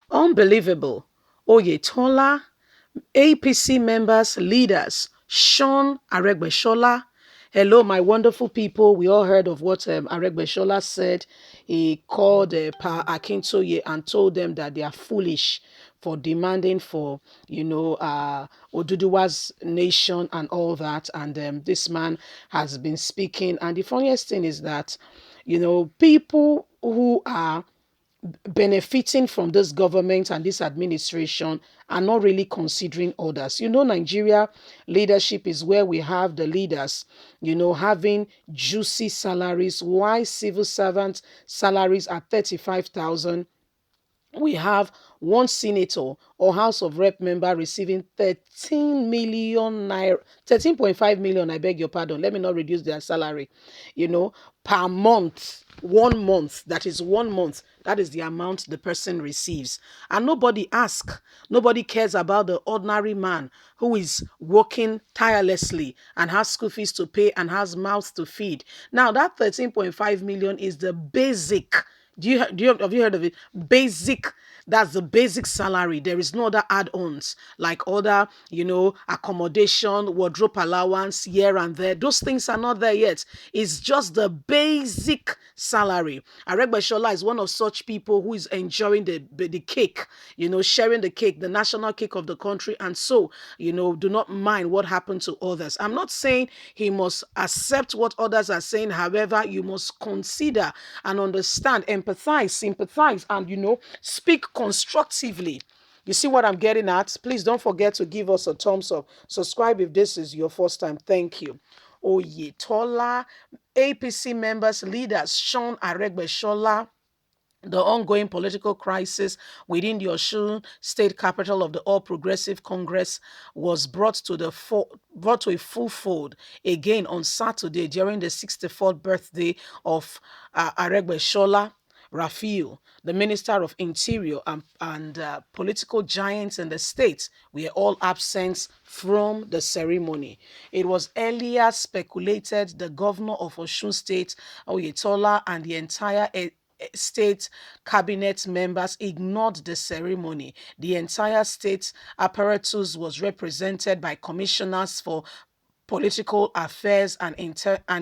Unbelievable. Oyetola, APC members, leaders, Sean Aregbesola. Hello, my wonderful people. We all heard of what Aregbesola said. He called Pa Akintoye and told them that they are foolish for demanding for, Oduduwa's nation and all that. And this man has been speaking. And the funniest thing is that, people who are benefiting from this government and this administration are not really considering others. Nigeria leadership is where we have the leaders, having juicy salaries. Why civil servant salaries are 35,000? We have one senator or House of Rep member receiving 13 million naira, 13.5 million, I beg your pardon. Let me not reduce their salary, you know, per month. 1 month, that is 1 month. That is the amount the person receives. And nobody asks, nobody cares about the ordinary man who is working tirelessly and has school fees to pay and has mouths to feed. Now, that 13.5 million is the basic. Have you heard of it? Basic. That's the basic salary. There is no other add-ons like other, accommodation, wardrobe allowance here and there. Those things are not there yet. It's just the basic salary. Aregbesola is one of such people who is enjoying the cake, sharing the cake, the national cake of the country, and so, do not mind what happened to others. I'm not saying he must accept what others are saying. However, you must consider and understand, empathize, sympathize, and speak constructively. You see what I'm getting at? Please don't forget to give us a thumbs up. Subscribe if this is your first time. Thank you. Oyetola, APC members, leaders, Sean Aregbesola, the ongoing political crisis within the Osun state capital of the All Progressive Congress was brought to a full fold again on Saturday during the 64th birthday of Aregbesola. Rafiu, the Minister of Interior, and political giants in the state were all absent from the ceremony. It was earlier speculated the governor of Osun State, Oyetola, and the entire state cabinet members ignored the ceremony. The entire state apparatus was represented by commissioners for political affairs and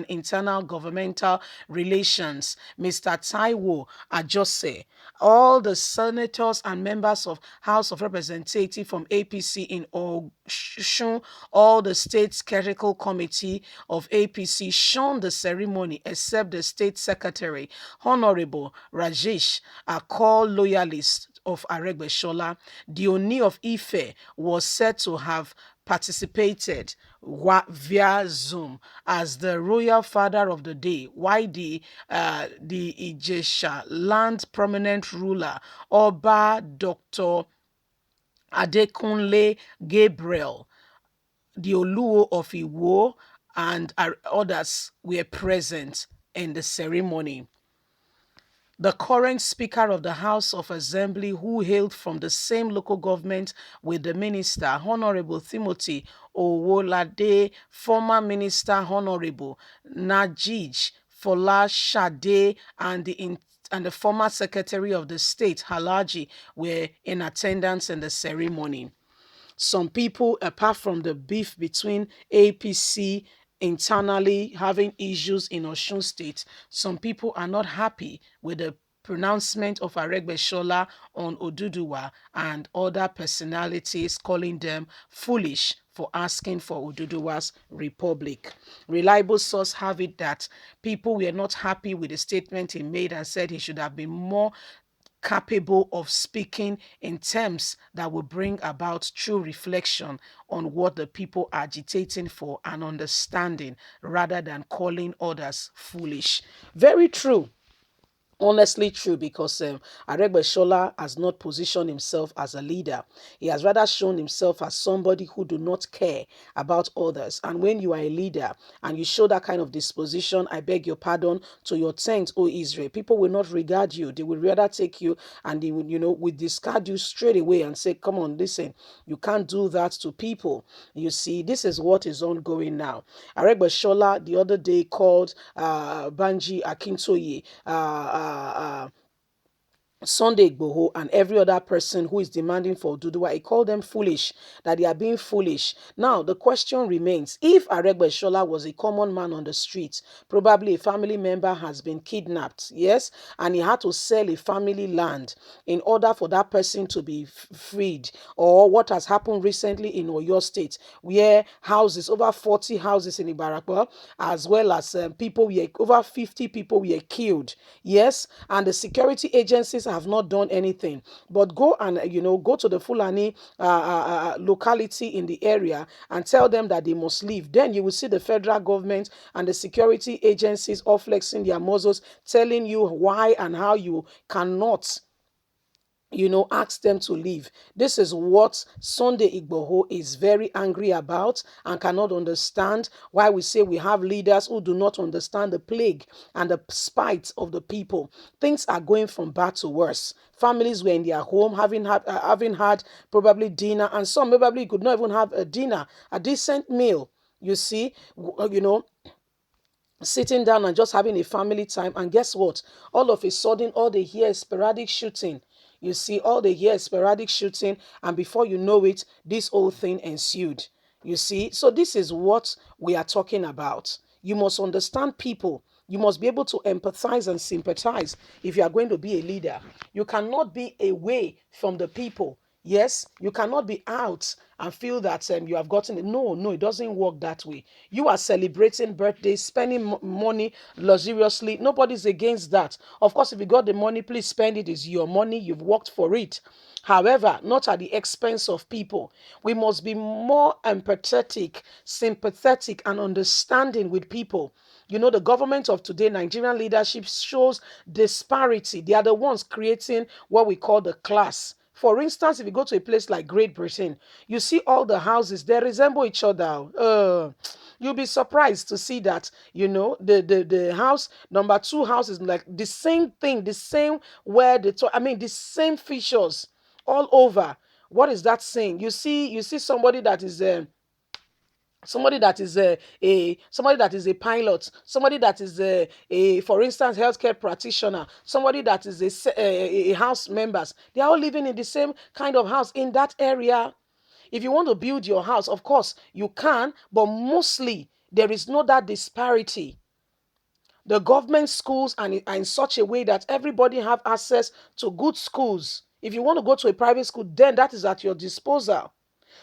internal governmental relations, Mr. Taiwo Ajose, all the senators and members of House of Representatives from APC in Osun, all the state clerical committee of APC shunned the ceremony except the state secretary, Honorable Rajesh, a core loyalist of Aregbesola. The Oni of Ife was said to have participated via Zoom as the royal father of the day, while the Ijesha land prominent ruler, Oba Dr. Adekunle Gabriel, the Oluo of Iwo, and others were present in the ceremony. The current Speaker of the House of Assembly, who hailed from the same local government with the minister, Honorable Timothy Owolade, former Minister Honorable Najij Folashade, and the former Secretary of the State, Halaji, were in attendance in the ceremony. Some people, apart from the beef between APC internally having issues in Osun State, some people are not happy with the pronouncement of Aregbesola on Oduduwa and other personalities, calling them foolish for asking for Oduduwa's republic. Reliable sources have it that people were not happy with the statement he made and said he should have been more capable of speaking in terms that will bring about true reflection on what the people are agitating for and understanding rather than calling others foolish. Very true. Honestly true, because Aregbesola has not positioned himself as a leader. He has rather shown himself as somebody who do not care about others. And when you are a leader and you show that kind of disposition, I beg your pardon, to your tent, O Israel, people will not regard you. They will rather take you and they will, will discard you straight away and say, come on, listen, you can't do that to people. You see, this is what is ongoing now. Aregbesola the other day called Banji Akintoye Sunday Igboho and every other person who is demanding for Oduduwa, he called them foolish, that they are being foolish. Now, the question remains, if Aregbesola was a common man on the street, probably a family member has been kidnapped, yes, and he had to sell a family land in order for that person to be freed, or what has happened recently in Oyo State, where houses, over 40 houses in Ibarakwa, as well as over 50 people were killed, yes, and the security agencies have not done anything. But go and go to the Fulani locality in the area and tell them that they must leave. Then you will see the federal government and the security agencies all flexing their muscles, telling you why and how you cannot ask them to leave. This is what Sunday Igboho is very angry about and cannot understand, why we say we have leaders who do not understand the plague and the spite of the people. Things are going from bad to worse. Families were in their home having had probably dinner, and some probably could not even have a dinner, a decent meal. You see, sitting down and just having a family time. And guess what? All of a sudden, all they hear is sporadic shooting. You see, all they hear is sporadic shooting. And before you know it, this whole thing ensued. You see, so this is what we are talking about. You must understand people. You must be able to empathize and sympathize if you are going to be a leader. You cannot be away from the people. Yes, you cannot be out and feel that you have gotten it. No, no, it doesn't work that way. You are celebrating birthdays, spending money luxuriously. Nobody's against that. Of course, if you got the money, please spend it. It's your money. You've worked for it. However, not at the expense of people. We must be more empathetic, sympathetic, and understanding with people. The government of today, Nigerian leadership, shows disparity. They are the ones creating what we call the class. For instance, if you go to a place like Great Britain, you see all the houses, they resemble each other. You'll be surprised to see that, the house, number two house is like the same thing, the same where the same features all over. What is that saying? You see somebody that is a pilot, somebody that is a for instance healthcare practitioner, somebody that is a house members. They are all living in the same kind of house in that area. If you want to build your house, of course you can, but mostly there is no that disparity. The government schools are in such a way that everybody have access to good schools. If you want to go to a private school, then that is at your disposal.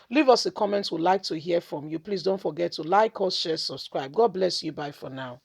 Leave us a comment. We'd like to hear from you. Please don't forget to like us, share, subscribe. God bless you. Bye for now.